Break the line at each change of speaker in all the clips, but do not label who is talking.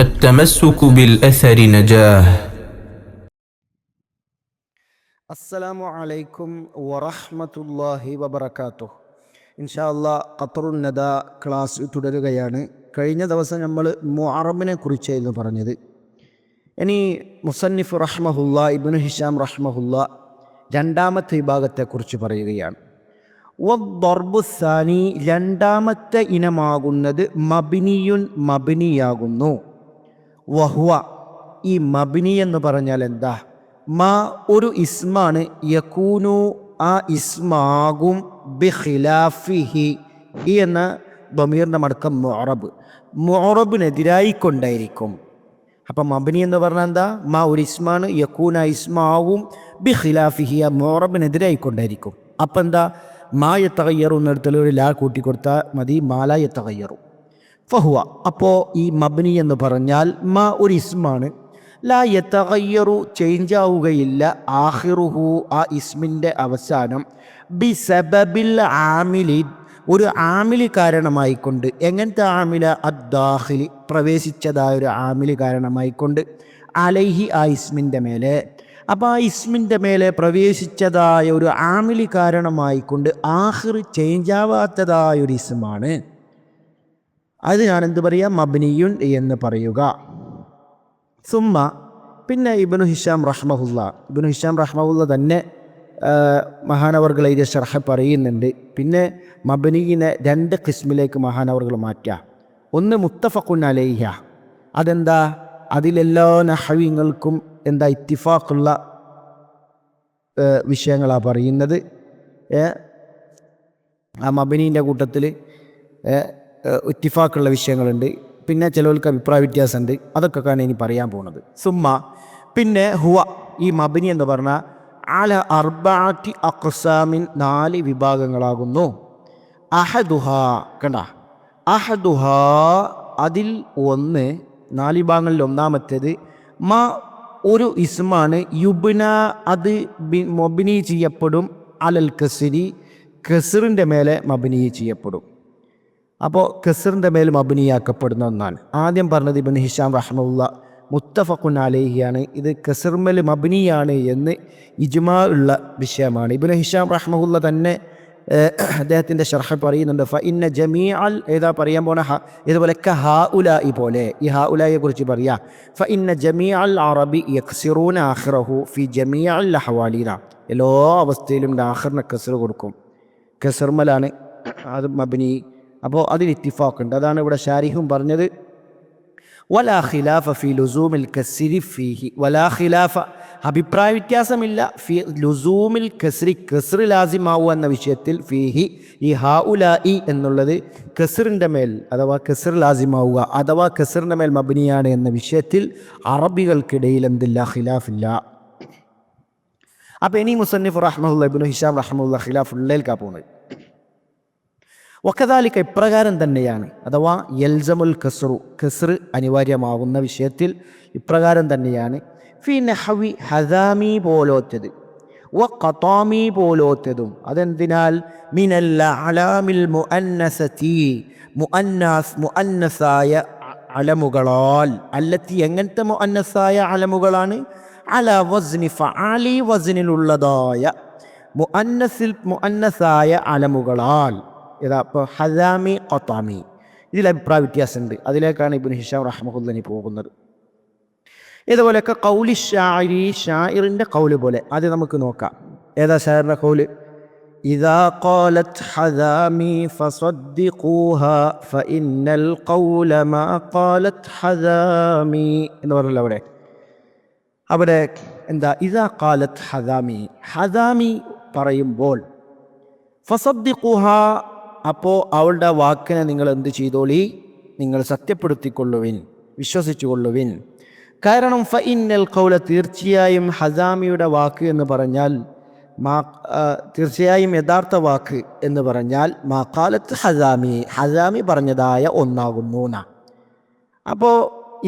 التمسك بالأثر نجاه.
അസ്സലാമു അലൈക്കും വറഹ്മത്തുള്ളാഹി വബറകാതുഹു. ഇൻഷാ അല്ലാഹ് ഖത്റുൻ നദാ ക്ലാസ് തുടരുകയാണ്. കഴിഞ്ഞ ദിവസം നമ്മൾ മുഅറബിനെ കുറിച്ചായിരുന്നു പറഞ്ഞത്. ഇനി മുസന്നിഫ് റഹ്മഹുല്ലാ ഇബ്നു ഹിഷാം റഹ്മഹുല്ലാ രണ്ടാമത്തെ വിഭാഗത്തെക്കുറിച്ച് പറയുകയാണ്. വദ്ദർബു സാനി, രണ്ടാമത്തെ ഇനമാകുന്നത് മബ്നിയുൻ, മബ്നിയാകുന്നു. വഹുവ, ഈ മബ്നി എന്ന് പറഞ്ഞാൽ എന്താ? ഒരു ഇസ്മാണ്, യകൂനു, ആ ഇസ്മാകും, ബിഖിലാഫിഹി, ഈ എന്ന ദമീറിൻ്റെ മടക്കം മുഅറബ്, മുഅറബിനെതിരായി കൊണ്ടായിരിക്കും. അപ്പം മബ്നി എന്ന് പറഞ്ഞാൽ എന്താ? ഒരു ഇസ്മാണ്, യകൂന ഇസ്മാവും, ബിഖിലാഫിഹി, ആ മുഅറബിനെതിരായി കൊണ്ടായിരിക്കും. അപ്പം എന്താ? യതഗയ്യറു എന്നിടത്തിൽ ഒരു ലാ കൂട്ടിക്കൊടുത്താൽ മതി, ലാ യതഗയ്യറു. ഫഹുവ, അപ്പോൾ ഈ മബ്നി എന്ന് പറഞ്ഞാൽ ഒരു ഇസ്മാണ്, ലാ യതഗയ്യറു, ചേഞ്ച് ആവുകയില്ല, ആഖിറുഹു, ആ ഇസ്മിൻ്റെ അവസാനം, ബിസബബിൽ ആമിലി, ഒരു ആമിലി കാരണമായിക്കൊണ്ട്. എങ്ങനത്തെ ആമില? അദ്ദാഖിലി, പ്രവേശിച്ചതായ ഒരു ആമിലി കാരണമായിക്കൊണ്ട്, അലൈഹി, ആ ഇസ്മിൻ്റെ മേലെ. അപ്പോൾ ആ ഇസ്മിൻ്റെ മേലെ പ്രവേശിച്ചതായ ഒരു ആമിലി കാരണമായിക്കൊണ്ട് ആഖിർ ചേഞ്ച് ആവാത്തതായൊരു ഇസ്മാണ്. അത് ഞാനെന്ത് പറയുക? മബ്നിയുൻ എന്ന് പറയുക. സുമ്മ, പിന്നെ ഇബ്നു ഹിഷാം റഹ്മഹുല്ല തന്നെ മഹാനവർകൾ എഴുതിയ ശർഹ് പറയുന്നുണ്ട്. പിന്നെ മബ്നിയിനെ രണ്ട് ഖിസ്മിലേക്ക് മഹാനവർകൾ മാറ്റുക. ഒന്ന് മുത്തഫഖുൻ അലൈഹ, അതെന്താ? അതിലെല്ലാ നഹ്വിങ്ങൾക്കും എന്താ ഇത്തിഫാഖുള്ള വിഷയങ്ങളാണ് പറയുന്നത്. ആ മബ്നീൻ്റെ കൂട്ടത്തിൽ ഇത്തിഫാഖുള്ള വിഷയങ്ങളുണ്ട്. പിന്നെ ചിലർക്ക് അഭിപ്രായ വ്യത്യാസമുണ്ട്. അതൊക്കെയാണ് ഇനി പറയാൻ പോകുന്നത്. സുമ്മ, പിന്നെ ഹുവ, ഈ മബ്നി എന്ന് പറഞ്ഞാൽ അല അർബഅത്തി അഖ്സാമിൻ, 4 വിഭാഗങ്ങളാകുന്നു. അഹദുഹ, കണ്ട, അഹദുഹ, അതിൽ ഒന്ന്, 4 വിഭാഗങ്ങളിൽ ഒന്നാമത്തേത്, ഒരു ഇസ്മാണ്, യുബ്ന, അത് മബ്നി ചെയ്യപ്പെടും, അലൽ കസ്രി, കസ്റിൻ്റെ മേലെ മബ്നി ചെയ്യപ്പെടും. അപ്പോൾ കസ്റിൻ്റെ മേൽ മബ്നിയാക്കപ്പെടുന്ന ഒന്നാണ്. ആദ്യം പറഞ്ഞത് ഇബ്നു ഹിഷാം റഹ്മഹുല്ലാ മുത്തഫഖുൻ അലൈഹിയാണ്. ഇത് കസ്റിന്മേൽ മബ്നിയാണ് എന്ന് ഇജ്മാ ഉള്ള വിഷയമാണ്. ഇബ്നു ഹിഷാം റഹ്മഹുല്ലാ തന്നെ അദ്ദേഹത്തിൻ്റെ ശർഹ് പറയുന്നുണ്ട്. ഫഇന്ന ജമീഅൽ, ഏതാ പറയാൻ പോണ? ഇതുപോലെ ഹാ ഉലായി പോലെ, ഈ ഹാ ഉലായിയെ കുറിച്ച് പറയാം. ഫഇന്ന ജമീഅൽ അറബി യക്സിറൂന ആഖിറഹു ഫി ജമീഅൽ അഹ്വാലിന, എല്ലാ അവസ്ഥയിലും ആഖിറിന് കസ്ർ കൊടുക്കും. കസ്ർമലാണ് അത് മബ്നി. അപ്പോൾ അതിൽ ഇത്തിഫാഖുണ്ട്. അതാണ് ഇവിടെ ഷാരിഹും പറഞ്ഞത്. വലാ ഖിലാഫ ഫി ലുസൂമിൽ കസ്രി ഫീഹി, വലാ ഖിലാഫ, അഭിപ്രായ വ്യത്യാസമില്ല, ഫി ലുസൂമിൽ കസ്രി, കസ്ർ ലാസിമാവുക എന്ന വിഷയത്തിൽ, ഫീഹി, ഈ ഹാ ഉലായി എന്നുള്ളത് കസ്റിൻ്റെ മേൽ അഥവാ കസ്ർ ലാസിമാവുക അഥവാ കസ്റിൻ്റെ മേൽ മബ്നിയാണ് എന്ന വിഷയത്തിൽ അറബികൾക്കിടയിൽ എന്തില്ല? ഖിലാഫില്ല. അപ്പോൾ ഇനി മുസന്നിഫ് റഹ്മഹുല്ലാ ഇബ്നു ഹിഷാം റഹ്മഹുല്ലാ ഖിലാഫ് ഉള്ളേൽക്കാ പോകുന്നത്. വക്കദാലിക, ഇപ്രകാരം തന്നെയാണ്, അഥവാ യൽസമുൽ കസ്റു, കസ്ർ അനിവാര്യമാകുന്ന വിഷയത്തിൽ ഇപ്രകാരം തന്നെയാണ്. ഫി നഹ്വി ഹദാമി പോലോത്തത്, വഖതാമി പോലോത്തതും. അതെന്തിനാൽ? മിനൽ അലാമിൽ മുഅന്നസതി, മുഅന്നസായ അലമുകളാൽ. അല്ലത്തി, എങ്ങനത്തെ മുഅന്നസായ അലമുകളാണ്? അല വസ്നി ഫഅലി, വസ്നിലുള്ളതായ മുഅന്നസായ അലമുകളാൽ. ഇതാ ഇപ്പോൾ ഹദാമി, ഖതാമി, ഇതിൽ അഭിപ്രായ വ്യത്യാസമുണ്ട്. അതിലേക്കാണ് ഇബ്നു ഹിഷാം റഹ്മഹുല്ലാഹി പോകുന്നത്. ഇതുപോലെയൊക്കെ ഖൗലി ഷാഇരി, ഷാഇറിൻ്റെ ഖൗല് പോലെ. ആദ്യം നമുക്ക് നോക്കാം. ഏതാ ഷാഇറിൻ്റെ ഖൗല്? ഇദാ ഖാലത് ഹദാമി ഫസദ്ദിഖൂഹാ ഫഇന്നൽ ഖൗല മാ ഖാലത് ഹദാമി എന്ന് പറഞ്ഞല്ലോ അവിടെ എന്താ? ഇദാ ഖാലത് ഹദാമി, ഹദാമി പറയുമ്പോൾ, ഫസദ്ദിഖൂഹാ, അപ്പോൾ അവളുടെ വാക്കിനെ നിങ്ങൾ എന്ത് ചെയ്തോളി? നിങ്ങൾ സത്യപ്പെടുത്തിക്കൊള്ളുവിൻ, വിശ്വസിച്ചുകൊള്ളുവിൻ. കാരണം ഫഇന്നൽ ഖൗല, തീർച്ചയായും ഹദാമിയുടെ വാക്ക് എന്ന് പറഞ്ഞാൽ, തീർച്ചയായും യഥാർത്ഥ വാക്ക് എന്ന് പറഞ്ഞാൽ, മാ ഖാലത്ത് ഹദാമി, ഹദാമി പറഞ്ഞതായ ഒന്നാകുന്നു. അപ്പോൾ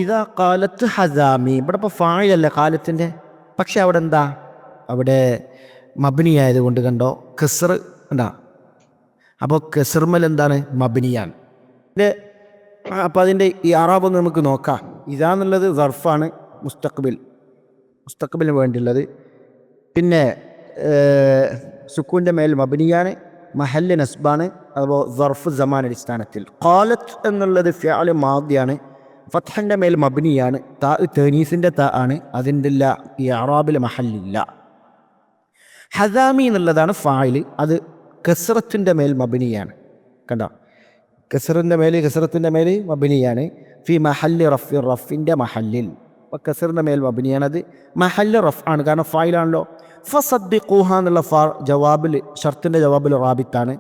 ഇതാ ഖാലത്ത് ഹദാമി, ഇവിടെ ഇപ്പോൾ ഫായിലല്ല ഖാലത്തിൻ്റെ, പക്ഷെ അവിടെ എന്താ? അവിടെ മബ്നി ആയതുകൊണ്ട് കണ്ടോ കസ്ർ ഉണ്ടാ. അപ്പോൾ കസ്ർമൽ എന്താണ്? മബ്നിയാണ്. അപ്പോൾ അതിൻ്റെ ഈ അറാബൊന്ന് നമുക്ക് നോക്കാം. ഇതാ എന്നുള്ളത് സർഫാണ്, മുസ്തഖ്ബിലിന് വേണ്ടിയുള്ളത്. പിന്നെ സുക്കൂൻ്റെ മേൽ മബ്നിയാണ്, മഹല്ല് നസ്ബാണ്, അതുപോലെ സർഫ് സമാൻ അടിസ്ഥാനത്തിൽ. ഖാലത്ത് എന്നുള്ളത് ഫിഅൽ മാദിയാണ്, ഫത്ഹിൻ്റെ മേൽ മബ്നിയാണ്, താ തനീസിൻ്റെ താ ആണ്, അതിൻ്റെ ഇഅ്റാബിൽ മഹല്ലില്ല. ഹസാമി എന്നുള്ളതാണ് ഫായിൽ, അത് കസ്റത്തിൻ്റെ മേൽ മബ്നിയാണ്. കണ്ട, കസ്റത്തിൻ്റെ മേൽ മബ്നിയാണ്. ഫി മഹല്ലി റഫ്, റഫിൻ്റെ മഹല്ലിൽ. അപ്പോൾ കസ്റിൻ്റെ മേൽ മബ്നിയാണ്, അത് മഹല്ല് റഫ് ആണ്, കാരണം ഫായിലാണല്ലോ. ഫസദ്ദിഖൂഹ എന്നുള്ള ജവാബിൽ, ഷർത്തിൻ്റെ ജവാബിൽ റാബിത്താണ്.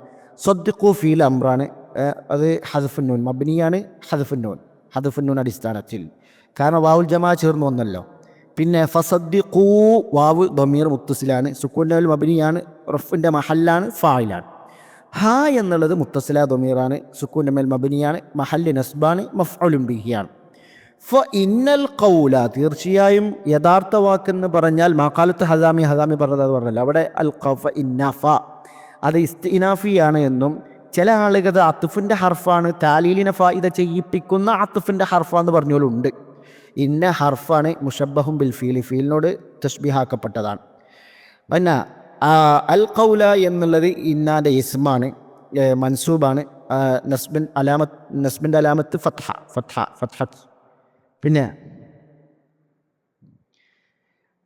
സദ്ദിഖൂ ഫീൽ അംറാണ്, അത് ഹദ്ഫുൻ നൂൻ മബ്നിയാണ്, ഹദ്ഫുൻ നൂൻ അടിസ്ഥാനത്തിൽ, കാരണം വാവുൽ ജമാ ചേർന്ന് വന്നല്ലോ. പിന്നെ ഫസദ്ദിഖൂ വാവ് ദമീർ മുത്തസിലാണ്, സുക്കൂൻ്റെ മേൽ മബ്നിയാണ്, റഫിൻ്റെ മഹല്ലാണ്, ഫായിലാണ്. ഹാ എന്നുള്ളത് മുത്തസില ദമീറാണ്, സുക്കൂൻ്റെ മേൽ മബ്നിയാണ്, മഹല്ല് നസ്ബാണ്, മഫ്ഉലുൻ ബിഹിയാണ്. ഫ ഇന്നൽ ഖൗല തീർച്ചയായും യഥാർത്ഥ വാക്കെന്ന് പറഞ്ഞാൽ മാഖാലത്ത് ഹസാമി പറഞ്ഞത് പറഞ്ഞല്ലോ, അവിടെ അൽ ഖൗഫ ഇന്നഫ അത് ഇസ്തിനാഫിയാണ് എന്നും, ചില ആളുകൾ അത്തുഫിൻ്റെ ഹർഫാണ്, താലീലിനെ ഫായിദ ചെയ്യിപ്പിക്കുന്ന അത്തുഫിൻ്റെ ഹർഫാന്ന് പറഞ്ഞോലുണ്ട്. ഇന്ന ഹർഫാണ് മുഷബ്ബഹും ബിൽ ഫീൽ, ഫീലിനോട് തഷ്ബിഹാക്കപ്പെട്ടതാണ്. പിന്നെ അൽ ഖൗല എന്നുള്ളത് ഇന്നാൻ്റെ ഇസ്മാണ്, മൻസൂബാണ്, നസ്ബിൻ്റെ അലാമത്ത് ഫത്ഹത്ത്. പിന്നെ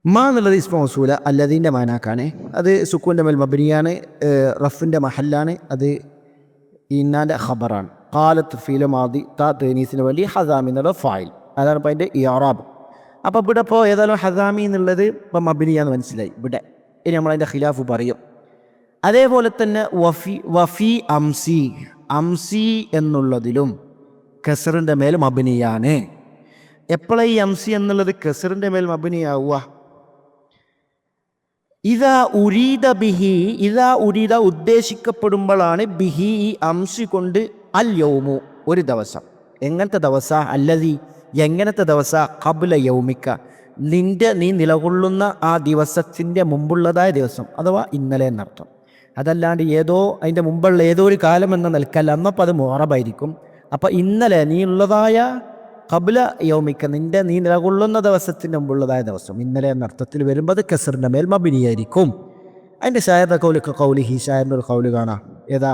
മാ എന്നുള്ളത് ഇസ്മ മൗസൂല അല്ലദീൻ്റെ മാനാക്കാണ്, അത് സുക്കൂൻ്റെ മേൽ മബ്നിയാണ്, റഫിൻ്റെ മഹല്ലാണ്, അത് ഇന്നാൻ്റെ ഖബറാണ്. ഖാലത്ത് ഫീൽ മാദി, താ തനീസിന് വേണ്ടി, ഹസാമി എന്നുള്ള ഫായിൽ, അതാണ് ഇപ്പോൾ അതിൻ്റെ ഇഅ്റാബ്. അപ്പോൾ ഇവിടെ ഇപ്പോൾ ഏതായാലും ഹസാമി എന്നുള്ളത് ഇപ്പം മബ്നിയാന്ന് മനസ്സിലായി. ഇവിടെ ഇനി നമ്മളതിൻ്റെ ഖിലാഫ് പറയും. അതേപോലെ തന്നെ വഫി അംസി എന്നുള്ളതിലും കസറിൻ്റെ മേൽ മബ്നിയാണ്. എപ്പോഴാണ് ഈ അംസി എന്നുള്ളത് കസറിൻ്റെ മേൽ മബ്നിയാവുക? ഇതാ ഉരീദ ഉദ്ദേശിക്കപ്പെടുമ്പോഴാണ് ബിഹി ഈ അംസി കൊണ്ട് അൽ യൗമു ഒരു ദിവസം. എങ്ങനത്തെ ദിവസ? അല്ലതി എങ്ങനത്തെ ദിവസ? ഖബ്ല യൗമിക്ക നീ നിലകൊള്ളുന്ന ആ ദിവസത്തിൻ്റെ മുമ്പുള്ളതായ ദിവസം, അഥവാ ഇന്നലെ എന്നർത്ഥം. അതല്ലാണ്ട് അതിൻ്റെ മുമ്പുള്ള ഏതോ ഒരു കാലം എന്ന നിൽക്കല്ല, അന്നപ്പോൾ അത് മുഅറബായിരിക്കും. അപ്പോൾ ഇന്നലെ നീ ഉള്ളതായ ഖബ്ല യൗമിക്ക നീ നിലകൊള്ളുന്ന ദിവസത്തിൻ്റെ മുമ്പുള്ളതായ ദിവസം, ഇന്നലെ എന്ന അർത്ഥത്തിൽ വരുമ്പോൾ അത് കസറിൻ്റെ മേൽ മബ്നിയായിരിക്കും. അതിൻ്റെ ഷായറിൻ്റെ കൗലിഹി, ഷായറിൻ്റെ ഒരു കൗല് കാണാം. ഏതാ?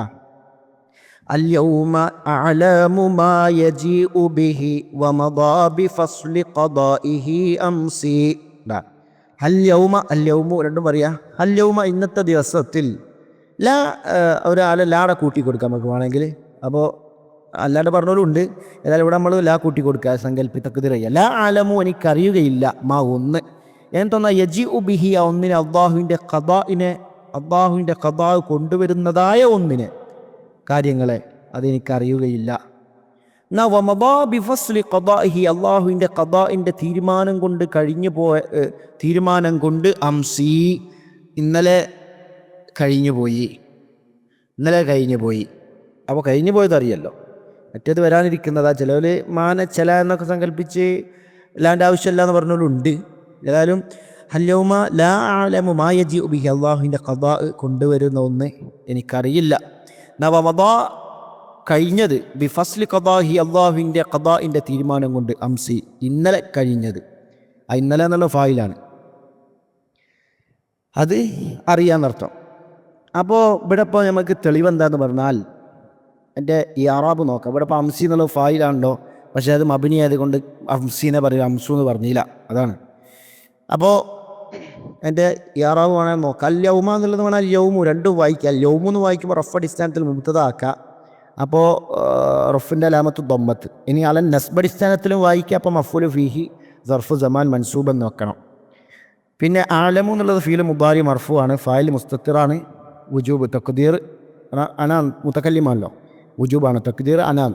اليوم أعلام ما يجيء به ومضى بفصل قضائه أمسي. اليوم രണ്ടും പറയാ. اليوم ഇന്നത്തെ ദിവസത്തിൽ, ഒരാളെ ലാടെ കൂട്ടി കൊടുക്കാം നമുക്ക് വേണമെങ്കിൽ. അപ്പോൾ അല്ലാണ്ട് പറഞ്ഞോലും ഉണ്ട്. ഏതായാലും ഇവിടെ നമ്മൾ ലാ കൂട്ടി കൊടുക്കുക, സങ്കല്പിത്തക്കുതിരയ്യ. ലാ ആലമു എനിക്കറിയുകയില്ല, മാ ഒന്ന് എന്തൊന്നാ യജിഉ ബിഹി ആ ഒന്നിനെ, അള്ളാഹുവിൻ്റെ ഖദാ കൊണ്ടുവരുന്നതായ ഒന്നിനെ, കാര്യങ്ങളെ അതെനിക്കറിയുകയില്ല. അള്ളാഹുവിൻ്റെ ഖദാഇൻ്റെ തീരുമാനം കൊണ്ട് അംസി ഇന്നലെ കഴിഞ്ഞു പോയി. അപ്പോൾ കഴിഞ്ഞു പോയത് അറിയല്ലോ, മറ്റേത് വരാനിരിക്കുന്നതാ. ചിലവർ ചില എന്നൊക്കെ സങ്കല്പിച്ച് ലാൻ്റെ ആവശ്യമില്ല എന്ന് പറഞ്ഞവരുണ്ട്. ഏതായാലും ഹല്യൗമ ലാ അഅലമു മാ യജിഉ ബിഹി അള്ളാഹുവിൻ്റെ ഖദാ കൊണ്ടുവരുന്ന ഒന്ന് എനിക്കറിയില്ല. നവമദാ കഴിഞ്ഞത്, ബിഫസ്ലി ഖദാഹി അള്ളാഹുവിൻ്റെ ഖദാഇൻ്റെ തീരുമാനം കൊണ്ട്, അംസി ഇന്നലെ കഴിഞ്ഞത്. ആ ഇന്നലെ എന്നുള്ള ഫായിലാണ്, അത് അറിയാമെന്നർത്ഥം. അപ്പോൾ ഇവിടെ ഇപ്പോൾ നമുക്ക് തെളിവെന്താന്ന് പറഞ്ഞാൽ എൻ്റെ ഈ അറാബ് നോക്കാം. ഇവിടെ ഇപ്പോൾ അംസി എന്നുള്ള ഫായിലാണല്ലോ, പക്ഷേ അത് മബ്നി ആയതുകൊണ്ട് അംസീനെ പറയുക, അംസു എന്ന് പറഞ്ഞില്ല, അതാണ്. അപ്പോൾ എൻ്റെ ഇറാബ് വേണമെങ്കിൽ നോക്കാം. അൽ യൗമ എന്നുള്ളത് വേണം യൗമു, രണ്ടും വായിക്കുക. അൽ യൗമു എന്ന് വായിക്കുമ്പോൾ റഫ് അടിസ്ഥാനത്തിൽ മുബ്തദ ആക്കുക, അപ്പോൾ റഫിൻ്റെ അലാമത്ത് ദമ്മത്ത്. ഇനി അലൻ നസ്ബ് അടിസ്ഥാനത്തിലും വായിക്കുക, അപ്പോൾ മഫ്ഊലു ഫീഹി സർഫു സമാൻ മൻസൂബ് എന്ന് വെക്കണം. പിന്നെ ആലമു എന്നുള്ളത് ഫീൽ മുബാരി മർഫു ആണ്, ഫായിൽ മുസ്തത്തിറാണ്, വുജൂബ് തഖ്ദീർ അനാൻ മുതകല്ലിമാണല്ലോ, വുജൂബാണ്, തഖ്ദീർ അനാൻ.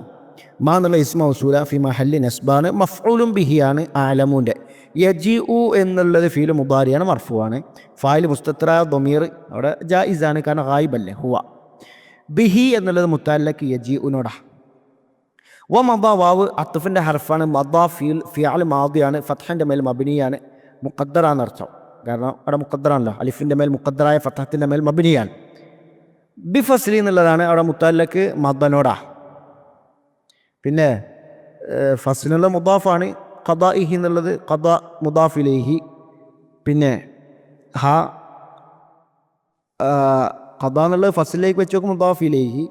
മാ എന്നുള്ള ഇസ്മ മൗസൂല ഫി മഹല്ലി നസ്ബാണ്, മഫ്ഊലുൻ ബിഹിയാണ് ആലമുൻ്റെ. യജിഉ എന്നുള്ളത് ഫീൽ മുബാരിയാണ്, മർഫുവാണ്, ഫായിൽ മുസ്തത്തിറ ദമീർ അവിടെ ജായിസാണ്, കാരണം ഗായിബല്ലേ ഹുവ. ബിഹി എന്നുള്ളത് മുത്തഅല്ലഖ് യജിഉനോടാ. മദാ വാവ് അത്ഫിൻ്റെ ഹർഫാണ്, മദാ ഫിഅൽ മാദിയാണ്, ഫത്ഹിൻ്റെ മേൽ മബ്നിയാണ്, മുഖദ്ദറാന്ന് അർത്ഥം, കാരണം അവിടെ മുഖദ്ദറാണല്ലോ, അലിഫിൻ്റെ മേൽ മുഖദ്ദറായ ഫത്ഹത്തിൻ്റെ മേൽ മബ്നിയാണ്. ബിഫസ്ലി എന്നുള്ളതാണ് അവിടെ മുത്തഅല്ലഖ് മദ്ദനോടാ. പിന്നെ ഫസ്ലിനുള്ള മുദാഫാണ്, ഖദാഇഹി എന്നുള്ളത് ഖദാ മുദാഫിലേഹി, പിന്നെ ഹ ഖദാ എന്നുള്ളത് ഫസ്ലിലേക്ക് വെച്ച് നോക്കും മുദാഫിലേഹി,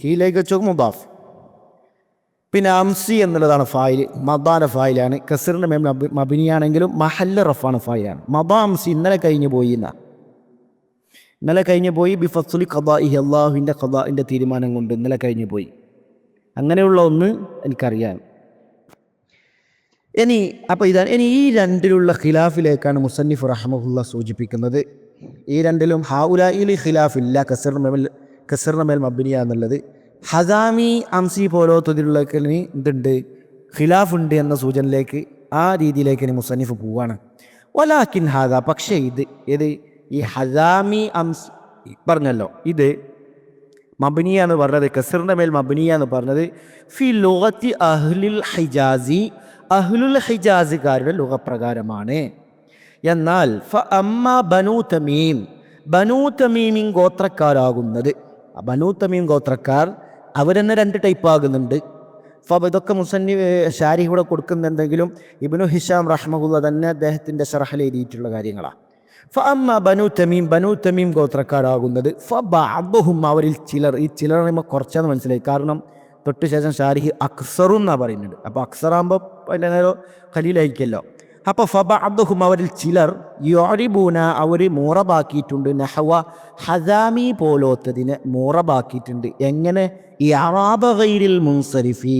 ഹീലേക്ക് വെച്ച് നോക്കും മുദാഫ്. പിന്നെ അംസി എന്നുള്ളതാണ് ഫായിൽ, മദാൻ്റെ ഫായിലാണ്. കസറിൻ്റെ മേൽ മബിനിയാണെങ്കിലും മഹല്ല റഫാണ് ഫായിലാണ്. മദാ അംസി ഇന്നലെ കഴിഞ്ഞു പോയി ഇന്നലെ കഴിഞ്ഞു പോയി. ബി ഫസ്ലി ഖദാഇഹി അള്ളാഹുവിൻ്റെ ഖദാഇൻ്റെ തീരുമാനം കൊണ്ട് ഇന്നലെ കഴിഞ്ഞു പോയി. അങ്ങനെയുള്ള ഒന്ന് എനിക്കറിയാം. അപ്പോൾ ഇതാണ് ഈ രണ്ടിലുള്ള ഖിലാഫിലേക്കാണ് മുസന്നിഫ് റഹ്മഹുല്ലാ സൂചിപ്പിക്കുന്നത്. ഈ രണ്ടിലും ഹൗലായിൽ ഖിലാഫില്ല, കസറിന് മേൽ മബ്നിയ എന്നുള്ളത്. ഹസാമി അംസി പോലത്തതിലുള്ള എന്തുണ്ട്, ഖിലാഫുണ്ട് എന്ന സൂചനയിലേക്ക്, ആ രീതിയിലേക്ക് ഇനി മുസന്നിഫ് പോവാണ്. വലാക്കിൻ ഹാദ, പക്ഷേ ഇത് ഈ ഹസാമി അംസി പറഞ്ഞല്ലോ, ഇത് മബ്നിയ എന്ന് പറഞ്ഞത്, കസറിൻ്റെ മേൽ മബ്നിയ എന്ന് പറഞ്ഞത് ഫി ലുഗത്തി അഹ്ലുൽ ഹിജാസി, അഹ്ലുൽ ഹിജാസുകാരുടെ ലുഗപ്രകാരമാണ്. എന്നാൽ ഫ അമ്മ ബനൂ തമീം, ബനൂ തമീമിൻ ഗോത്രക്കാരാകുന്നത്, ബനൂ തമീം ഗോത്രക്കാർ അവരെന്നെ രണ്ട് ടൈപ്പ് ആകുന്നുണ്ട്. ഇതൊക്കെ ഷാരിഹ് ഇവിടെ കൊടുക്കുന്നുണ്ടെങ്കിലും ഇബ്നു ഹിഷാം റഹ്മഹുല്ലാ തന്നെ അദ്ദേഹത്തിൻ്റെ ശറഹിൽ എഴുതിയിട്ടുള്ള കാര്യങ്ങളാണ്. അമ്മ ബനൂ തമീം ഗോത്രക്കാരാകുന്നത് ബഅദുഹും, അവരിൽ ചിലർ, ഈ ചിലർ പറയുമ്പോൾ കുറച്ചാന്ന് മനസ്സിലായി, കാരണം തൊട്ട് ശേഷം ഷാരിഹ് അക്സറും എന്നാണ് പറയുന്നുണ്ട്. അപ്പോൾ അക്സറാകുമ്പോൾ അതിൻ്റെ നേരം ഖലീലായിരിക്കല്ലോ. അപ്പോൾ ബഅദുഹും, അവരിൽ ചിലർ യുഅരിബൂന, അവർ മൂറബാക്കിയിട്ടുണ്ട്, നഹവ ഹസാമി പോലോത്തതിനെ മൂറബാക്കിയിട്ടുണ്ട്. എങ്ങനെ? ഇഅറാബ ഗൈരിൽ മുൻസരിഫി,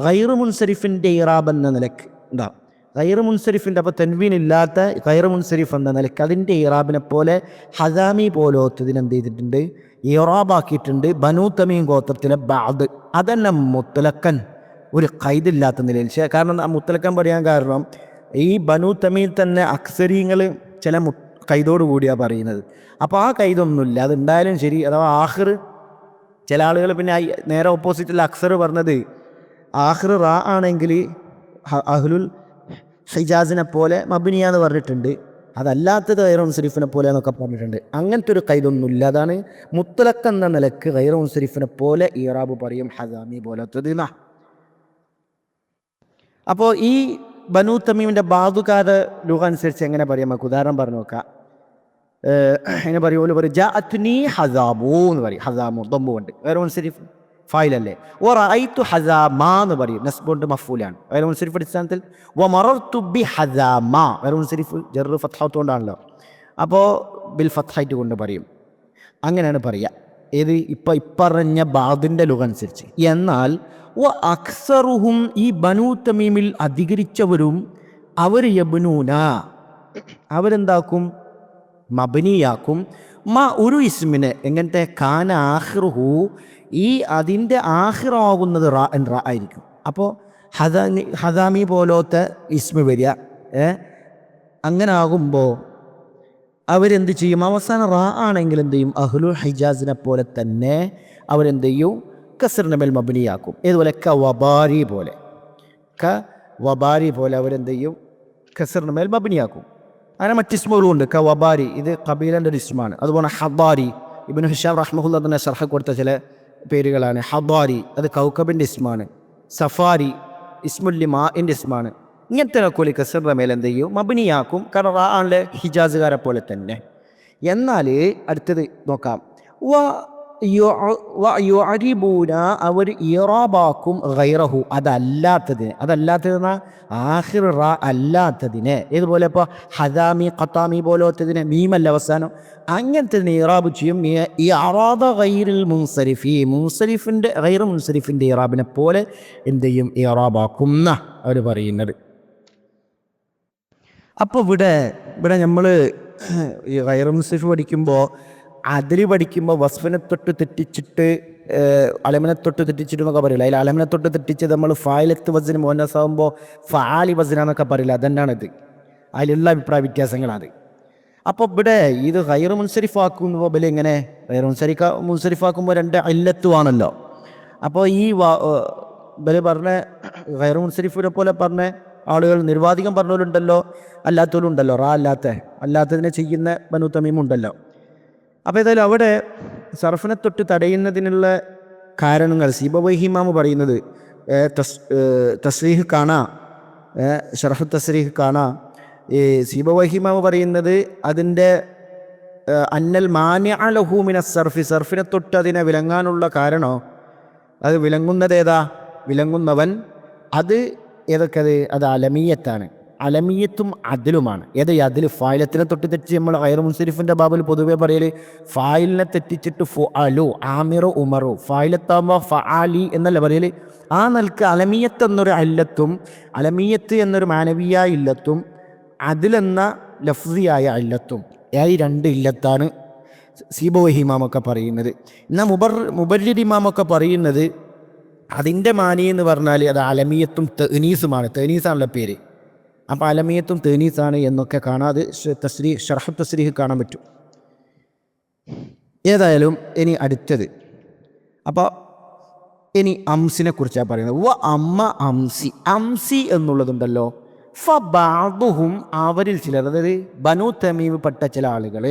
ഗൈറു മുൻസരിഫിൻ്റെ ഇറാബ് എന്ന നിലക്ക് ഉണ്ടാവും. ഗൈറു മുൻസരിഫിൻ്റെ, അപ്പോൾ തൻവീൻ ഇല്ലാത്ത ഗൈറു മുൻസരിഫ് എന്ന നിലക്ക് അതിൻ്റെ ഇറാബിനെ പോലെ ഹസാമി പോലോത്തതിന് എന്ത് ചെയ്തിട്ടുണ്ട്, ഇറാബാക്കിയിട്ടുണ്ട്. ബനൂ തമീം ഗോത്രത്തിലെ ബഅദ്, അതന്നെ മുത്തലക്കൻ, ഒരു ഖൈദില്ലാത്ത നിലയിൽ. കാരണം മുത്തലക്കൻ പറയാൻ കാരണം ഈ ബനൂ തമീം തന്നെ അക്സരീങ്ങൾ ചില ഖൈദോട് കൂടിയാണ് പറയുന്നത്. അപ്പോൾ ആ ഖൈദൊന്നുമില്ല, അതുണ്ടായാലും ശരി. അഥവാ ആഖിർ, ചില ആളുകൾ പിന്നെ നേരെ ഓപ്പോസിറ്റിൽ അക്സർ പറഞ്ഞത് ആഖിർ റാ ആണെങ്കിൽ അഹ്ലുൽ ഹിജാസിനെ പോലെ മബ്നിയ എന്ന് പറഞ്ഞിട്ടുണ്ട്, അതല്ലാത്തത് ഗൈറു മുൻസരിഫിനെ പോലെ എന്നൊക്കെ പറഞ്ഞിട്ടുണ്ട്. അങ്ങനത്തെ ഒരു ഖൈദൊന്നുമില്ല. അതാണ് മുത്തലക്ക് എന്ന നിലക്ക് ഗൈറു മുൻസരിഫിനെ പോലെ ഇറാബ് പറയും, ഹസാമി പോലത്തത്. അപ്പോൾ ഈ ബനൂ തമീമിൻ്റെ ബാദുകാരുടെ ലുഗ അനുസരിച്ച് എങ്ങനെ പറയാം, നമുക്ക് ഉദാഹരണം പറഞ്ഞു നോക്കാം. എങ്ങനെ പറയുമല്ലോ, പറയും ജാഅത്നി ഹസാമു എന്ന് പറയും. ഹസാമു ദമ്മുണ്ട്, ഗൈറു മുൻസരിഫ് ഫായിലല്ലേ. വറഅയ്തു ഹസാമാ എന്ന് പറയും, നസ്ബുണ്ട് മഫ്ഊലാണ് ഗൈറു മുൻസരിഫ് അടിസ്ഥാനത്തിൽ. വമറർതു ബി ഹസാമാ, ഗൈറു മുൻസരിഫ് ജർറ് ഫത്ഹത്തുകൊണ്ടാണല്ലോ, അപ്പോൾ ബിൽ ഫത്ഹായിട്ട് കൊണ്ട് പറയും. അങ്ങനെയാണ് പറയുക. ഏത് ഇപ്പറഞ്ഞ ബാദിൻ്റെ ലുഗ അനുസരിച്ച്. എന്നാൽ അക്സറുഹും, ഈ ബനൂ തമീമിൽ അധികരിച്ചവരും, അവർ യബ്നൂന, അവരെന്താക്കും, മബ്നിയാക്കും. ഒരു ഇസ്മിനെ, എങ്ങനത്തെ, കാന ആഖിറുഹു, ഈ അതിൻ്റെ ആഖിറാകുന്നത് റാ ആയിരിക്കും. അപ്പോൾ ഹസാമി പോലത്തെ ഇസ്മ വരിക. അങ്ങനെ ആകുമ്പോൾ അവരെന്ത് ചെയ്യും, അവസാനം റാ ആണെങ്കിൽ എന്ത് ചെയ്യും, അഹ്ലുൽ ഹിജാസിനെ പോലെ തന്നെ അവരെന്ത് ചെയ്യും, കസറിൻ്റെ മേൽ മബ്നിയാക്കും. ഇതുപോലെ വബാരി പോലെ അവരെന്ത് ചെയ്യും, കസറിൻ്റെ മേൽ മബ്നിയാക്കും. അങ്ങനെ മറ്റിസ്മുകളും ഉണ്ട്. വബാരി, ഇത് ഖബീലൻ്റെ ഒരു ഇസ്മാണ്. അതുപോലെ ഹദാരി, ഇബ്നു ഹിഷാം റഹ്മഹുല്ലാ തന്നെ ശർഹ് കൊടുത്ത ചില പേരുകളാണ്. ഹദാരി അത് കൗക്കബിൻ്റെ ഇസ്മാണ്. സഫാരി ഇസ്മുല്ലിമാൻ്റെ ഇസ്മാണ്. ഇങ്ങനത്തെ കൂലി കസറിൻ്റെ മേൽ എന്ത് ചെയ്യും, മബ്നിയാക്കും. കാരണം റാ ആണല്ലേ, ഹിജാസുകാരെ പോലെ തന്നെ. എന്നാൽ അടുത്തത് നോക്കാം. യുഅരിബൂന, അവർ ഇറാബാക്കും ഗൈറഹു, അതല്ലാത്തതിനെ ആഖിർ റാ അല്ലാത്തതിനെ. ഇതുപോലെ ഇപ്പോൾ ഹസാമി ഖത്താമി പോലത്തതിനെ മീമല്ല അവസാനം, അങ്ങനത്തെ ഇറാബ് ചെയ്യും. ഈ അറാദ ഗൈറിൽ മുൻസരിഫി, മുൻസരിഫിൻ്റെ ഗൈറു മുൻസരിഫിൻ്റെ ഇറാബിനെ പോലെ എന്ത് ചെയ്യും, ഇറാബാക്കും എന്നാണ് അവർ പറയുന്നത്. അപ്പോൾ ഇവിടെ നമ്മൾ ഈ ഗൈറു മുൻസരിഫ് പഠിക്കുമ്പോൾ, അതിൽ പഠിക്കുമ്പോൾ വസ്ഫിനെ തൊട്ട് തെറ്റിച്ചിട്ട് അലമിനെ തൊട്ട് തെറ്റിച്ചിട്ട് എന്നൊക്കെ പറയില്ല. അതിൽ അലമിനെ തൊട്ട് തെറ്റിച്ചത് നമ്മൾ ഫായിലത്ത് വസിന് മോനസാകുമ്പോൾ ഫാലി വസിനാന്നൊക്കെ പറയില്ല. അതെന്നാണിത്, അതിലുള്ള അഭിപ്രായ വ്യത്യാസങ്ങളാണ്. അപ്പോൾ ഇവിടെ ഇത് ഗൈറു മുൻസരിഫാക്കുമ്പോൾ ബല എങ്ങനെ, ഗൈറു മുൻസരിഫാക്കുമ്പോൾ രണ്ട് ഇല്ലത്തുവാണല്ലോ. അപ്പോൾ ഈ ബല പറഞ്ഞ ഗൈറു മുൻസരിഫിനെ പോലെ പറഞ്ഞ ആളുകൾ നിർവാധികം പറഞ്ഞവരുണ്ടല്ലോ, അല്ലാത്തവരും ഉണ്ടല്ലോ, റാ അല്ലാത്തതിനെ ചെയ്യുന്ന ബനൂ തമീമുണ്ടല്ലോ. അപ്പോൾ ഏതായാലും അവിടെ സർഫിനെ തൊട്ട് തടയുന്നതിനുള്ള കാരണങ്ങൾ സിബവൈഹി ഇമാം പറയുന്നത് തസ്രീഹ് കാണാം. ഷർഹു തസ്രീഹ് കാണാം. ഈ സീബവഹിമാവ് പറയുന്നത് അതിൻ്റെ അന്നൽ മാനിഅ ലഹു മിന സർഫി, സർഫിനെ തൊട്ട് അതിനെ വിലങ്ങാനുള്ള കാരണോ, അത് വിലങ്ങുന്നത് ഏതാ, വിലങ്ങുന്നവൻ അത് ഏതൊക്കെ അത് അലമീയത്താണ്. അലമീയത്തും അദിലുമാണ്. ഏത് അതിൽ ഫായിലത്തിനെ തൊട്ട് തെറ്റിച്ച് നമ്മൾ ഗൈർ മുൻസരിഫിൻ്റെ ബാബിൽ പൊതുവെ പറയൽ ഫായിലിനെ തെറ്റിച്ചിട്ട് ഫുഅലു ആമിറു ഉമറു, ഫായിലത്താകുമ്പോൾ ഫഅലി എന്നല്ല പറയൽ. ആ നിലക്ക് അലമീയത്ത് എന്നൊരു അല്ലത്തും അലമീയത്ത് എന്നൊരു മാനവീയ ഇല്ലത്തും അതിലെന്ന ലഫ്സിയായ ഇല്ലത്തും, ഈ രണ്ട് ഇല്ലത്താണ് സീബവഹി ഇമാമൊക്കെ പറയുന്നത്. എന്നാൽ മുബർരിദ് ഇമാമൊക്കെ പറയുന്നത് അതിൻ്റെ മാനി എന്ന് പറഞ്ഞാൽ അത് അലമീയത്തും തഅനീസുമാണ്. തഅനീസാണല്ലോ പേര്. അപ്പോൾ അലമീയത്തും തഅനീസാണ് എന്നൊക്കെ കാണാം. അത് ഷർഹു തസ്രീഹ് കാണാൻ പറ്റും. ഏതായാലും ഇനി അടുത്തത്, അപ്പോൾ ഇനി അംസിനെ കുറിച്ചാണ് പറയുന്നത്. വ അമ്മ അംസി, അംസി എന്നുള്ളതുണ്ടല്ലോ, ഫബഅദുഹും അവരിൽ ചിലർ, അതായത് ബനു തമീം പെട്ട ചില ആളുകൾ,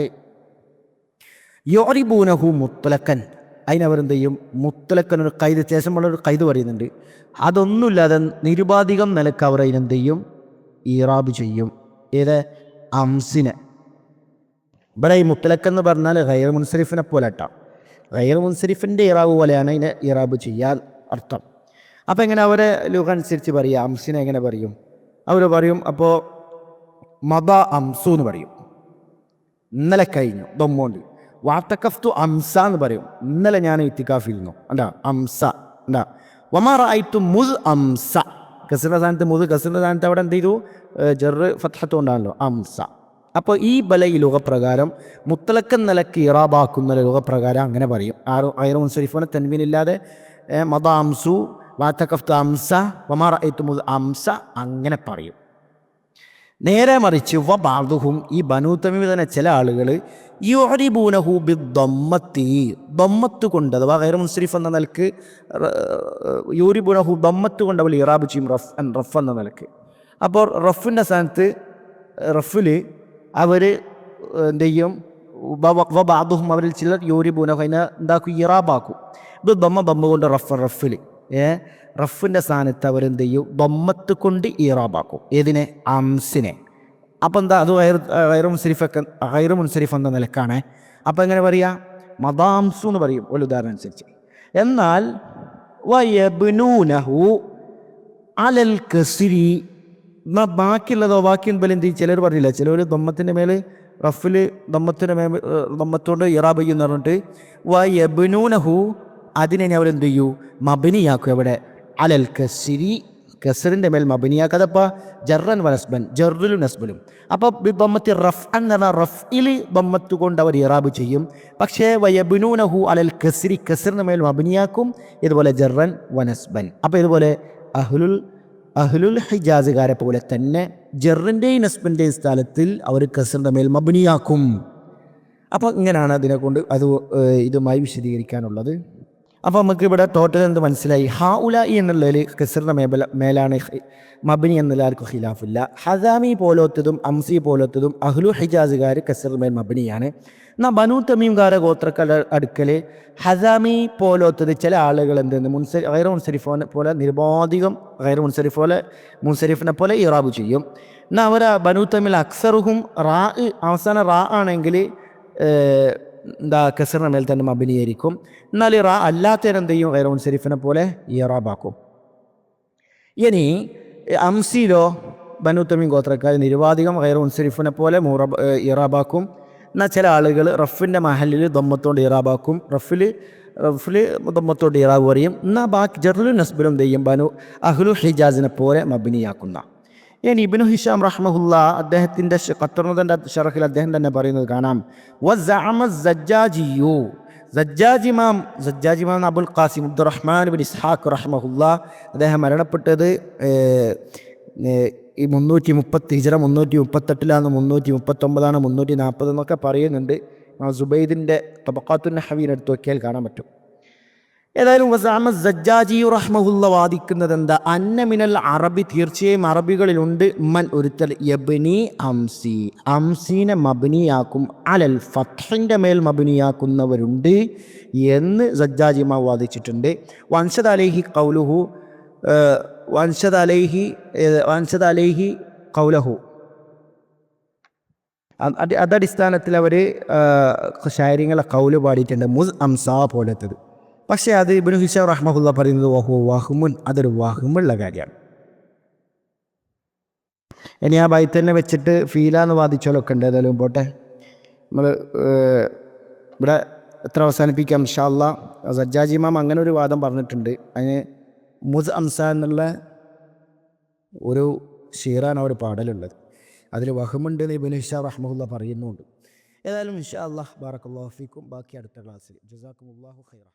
യുഅരിബൂനഹു മുത്ലഖൻ, അതിനവരെന്ത് ചെയ്യും, മുത്തലക്കൻ ഒരു കൈത് ശേഷമുള്ളൊരു കൈത് പറയുന്നുണ്ട്, അതൊന്നുമില്ലാതെ നിരുപാധികം നിലക്ക് അവർ അതിനെന്ത് ചെയ്യും, ഈറാബ് ചെയ്യും. ഏത് അംസിനെ. ഇവിടെ ഈ മുത്തലക്കെന്ന് പറഞ്ഞാൽ ഗൈർ മുൻസരിഫിനെ പോലെ കേട്ടോ, ഗൈർ മുൻസരിഫിൻ്റെ ഇറാബ് പോലെയാണ് ഇതിനെ ഇറാബ് ചെയ്യാൻ അർത്ഥം. അപ്പോൾ എങ്ങനെ അവരെ ലുഗ അനുസരിച്ച് പറയുക, അംസിനെ എങ്ങനെ പറയും, അവർ പറയും അപ്പോൾ മദ അംസു എന്ന് പറയും, ഇന്നലെ കഴിഞ്ഞു ദമ്മോണ്ട്. വാത്തക്കഫ്തു അംസ എന്ന് പറയും, ഇന്നലെ ഞാൻ ഇത്തിക്കാഫിരുന്നു, ഉണ്ടാ അംസ ഉണ്ടാ. വമാറ ആയിട്ടു മുസ് അംസ, കസിറിൻ്റെ സ്ഥാനത്ത് മുസ്, കസിറിൻ്റെ സ്ഥാനത്ത് അവിടെ എന്ത് ചെയ്തു, ജെറ് ഫത്ഹത്ത് കൊണ്ടാണല്ലോ അംസ. അപ്പോൾ ഈ ബല ഈ ലുഗപ്രകാരം മുത്തലക്കൻ നിലക്ക് ഇറാബാക്കുന്ന ലുഗപ്രകാരം അങ്ങനെ പറയും. ഗൈർ മുൻസരിഫിനെ തൻവീനില്ലാതെ മദ അംസു വാത്തക്കഫ്തു അംസ വമാറ ആയിട്ടു മുസ് അംസ അങ്ങനെ പറയും. നേരെ മറിച്ച് വ ബാദുഹും, ഈ ബനൂ തമീം തന്നെ ചില ആളുകൾ, യുഅരിബൂനഹു ബിദ്ദമ്മത്തി, ദമ്മത്ത് കൊണ്ട്, അഥവാ ഗൈർ മുൻസരിഫ് എന്ന നിലക്ക് യുഅരിബൂനഹു ദമ്മത്ത് കൊണ്ട് അവർ ഇറാബ് ചെയ്യും, റഫ് എന്ന നിലക്ക്. അപ്പോൾ റഫിൻ്റെ സ്ഥാനത്ത് റഫിൽ അവർ എന്ത് ചെയ്യും, വ ബാദുഹും അവരിൽ ചിലർ യുഅരിബൂനഹു അതിനെ എന്താക്കും, ഇറാബാക്കും. ഇത് ദമ്മ കൊണ്ട് റഫിൽ റഫിൻ്റെ സ്ഥാനത്ത് അവരെന്ത് ചെയ്യും, ദമ്മത്ത് കൊണ്ട് ഇറാബാക്കും. ഏതിനെ, അംസിനെ. അപ്പോൾ എന്താ, അത് ഗൈർ മുൻസരിഫ് എന്ന നിലക്കാണ്. അപ്പോൾ എങ്ങനെ പറയുക, മദാംസു എന്ന് പറയും ഒരു ഉദാഹരണം അനുസരിച്ച്. എന്നാൽ വയബ്നൂനഹു അലൽ കസ്രി, ബാക്കിയുള്ളതോ ബാക്കി ബലം എന്ത്, ചിലർ പറഞ്ഞില്ല, ചിലർ ദമ്മത്തിൻ്റെ മേൽ റഫിൽ ദമ്മത്തോണ്ട് ഇറാബ് ചെയ്യുമെന്ന് പറഞ്ഞിട്ട് വയബ്നൂനഹു അതിനെ അവരെന്ത് ചെയ്യൂ, മബനിയാക്കും. എവിടെ, അലൽ കസ്രി, കസറിൻ്റെ മേൽ മബനിയാക്കുക. അതപ്പോൾ ജർറൻ വനസ്ബൻ, ജർറിലും നസ്ബലും. അപ്പോൾ ബമ്മത്തി റഫ് എന്ന് പറഞ്ഞാൽ റഫ്ഇൽ ബമ്മത്ത് കൊണ്ട് അവർ ഇറാബ് ചെയ്യും. പക്ഷേ വയബ്നൂനഹു അലൽ കസ്രി, കസറിൻ്റെ മേൽ മബനിയാക്കും. ഇതുപോലെ ജർറൻ വനസ്ബൻ. അപ്പോൾ ഇതുപോലെ അഹ്ലുൽ ഹിജാസുകാരെ പോലെ തന്നെ ജർറിൻ്റെയും നസ്ബിൻ്റെയും സ്ഥലത്തിൽ അവർ കസറിൻ്റെ മേൽ മബനിയാക്കും. അപ്പോൾ ഇങ്ങനെയാണ് അതിനെക്കൊണ്ട് ഇതുമായി വിശദീകരിക്കാനുള്ളത്. അപ്പോൾ നമുക്ക് ഇവിടെ ടോട്ടൽ എന്ത് മനസ്സിലായി, ഹാ ഉലായി എന്നുള്ളതിൽ കസറിൻ്റെ മേലാണ് മബനി എന്നുള്ള ആർക്കും ഖിലാഫില്ല. ഹസാമി പോലത്തതും അംസി പോലത്തതും അഹ്ലു ഹിജാസുകാർ കസറിൻ്റെ മേൽ മബനിയാണ്. എന്നാൽ ബനൂ തമീംകാരെ ഗോത്രക്കാർ അടുക്കൽ ഹസാമി പോലത്തത് ചില ആളുകൾ എന്തെന്ന് ഗൈർ മുൻസരിഫിനെ പോലെ നിരുപാധികം ഗൈർ മുൻസരിഫിനെ പോലെ ഇറാബ് ചെയ്യും. എന്നാൽ അവർ ബനൂ തമീൽ അക്സറുഹും റാ, അവസാന റാ ആണെങ്കിൽ എന്താ കസറിൻ്റെ മേൽ തന്നെ മബനിയായിരിക്കും. എന്നാൽ റാ അല്ലാത്തവരെന്ത് ചെയ്യും, ഗൈർ മുൻസരിഫിനെ പോലെ ഇറാബാക്കും. ഇനി അംസിയിലോ ബനൂ തമീം ഗോത്രക്കാർ നിരുപാധികം ഗൈർ മുൻസരിഫിനെ പോലെ ഇറാബാക്കും. എന്നാൽ ചില ആളുകൾ റഫിൻ്റെ മഹലിൽ ദമ്മത്തോണ്ട് ഇറാബാക്കും, റഫിൽ ദമ്മത്തോണ്ട് ഇറാബ് പറയും. എന്നാൽ ബാക്കി ജർറുൽ നസ്ബിലും ചെയ്യും അഹ്ലു ഹിജാസിനെ പോലെ മബനിയാക്കുന്ന. ഇനി ഇബ്നു ഹിഷാം റഹ്മഹുല്ല അദ്ദേഹത്തിൻ്റെ ഖത്തറുദൻ്റെ ഷറഹിൽ അദ്ദേഹം തന്നെ പറയുന്നത് കാണാം, വസഅമ സജ്ജാജിയു, സജ്ജാജ് ഇമാം Abul Qasem Abdulrahman bin Ishaq റഹ്മഹുല്ല, അദ്ദേഹം മരണപ്പെട്ടത് ഈ 330 ഹിജറ 338 339 340 എന്നൊക്കെ പറയുന്നുണ്ട്. സുബൈദിൻ്റെ തബഖാത്തുൻ നഹ്വീൻ എടുത്ത് നോക്കിയാൽ കാണാൻ പറ്റും. ഏതായാലും വസഅമ സജ്ജാജി റഹ്മഹുല്ല വാദിക്കുന്നത് എന്താ, അന്ന മിനൽ അറബി, തീർച്ചയായും അറബികളിലുണ്ട്, മൻ ഒരുത്തൽ യബ്നി അംസി, അംസീനെ മബ്നിയാക്കും, അലൽ ഫത്ഹിൻ്റെ മേൽ മബ്നിയാക്കുന്നവരുണ്ട് എന്ന് സജ്ജാജിമ വാദിച്ചിട്ടുണ്ട്. വൻഷദ് അലൈഹി ഖൗലുഹു, വൻഷദ് അലൈഹി കൗലഹു. അതടിസ്ഥാനത്തിൽ അവർ ഷാരിങ്ങളെ കൗല് പാടിയിട്ടുണ്ട്, മുസ് അംസ പോലത്തത്. പക്ഷേ അത് ഇബ്നു ഹിഷാം റഹ്മഹുല്ലാ പറയുന്നത് വഹ്മുൻ, അതൊരു വഹ്മുള്ള കാര്യമാണ്. ഇനി ആ ബൈത്ത് തന്നെ വെച്ചിട്ട് ഫീലാന്ന് വാദിച്ചോലൊക്കെ ഉണ്ട്. ഏതായാലും പോട്ടെ, നമ്മൾ ഇവിടെ എത്ര അവസാനിപ്പിക്കാം ഇൻഷാ അല്ലാ. സജ്ജാജ് ഇമാം അങ്ങനെ ഒരു വാദം പറഞ്ഞിട്ടുണ്ട്. അതിന് മുസ് അംസ എന്നുള്ള ഒരു ഷീറാണ് അവർ പാടലുള്ളത്. അതിൽ വഹമുണ്ട് എന്ന് ഇബ്നു ഹിഷാം റഹ്മഹുല്ലാ പറയുന്നുണ്ട്. ഏതായാലും ഇൻഷാ അല്ലാഹ് ബാറക്കല്ലാഹു ഫീക്കും. ബാക്കി അടുത്ത ക്ലാസ്സിൽ. ജസാക്കുമുല്ലാഹു ഖൈറ.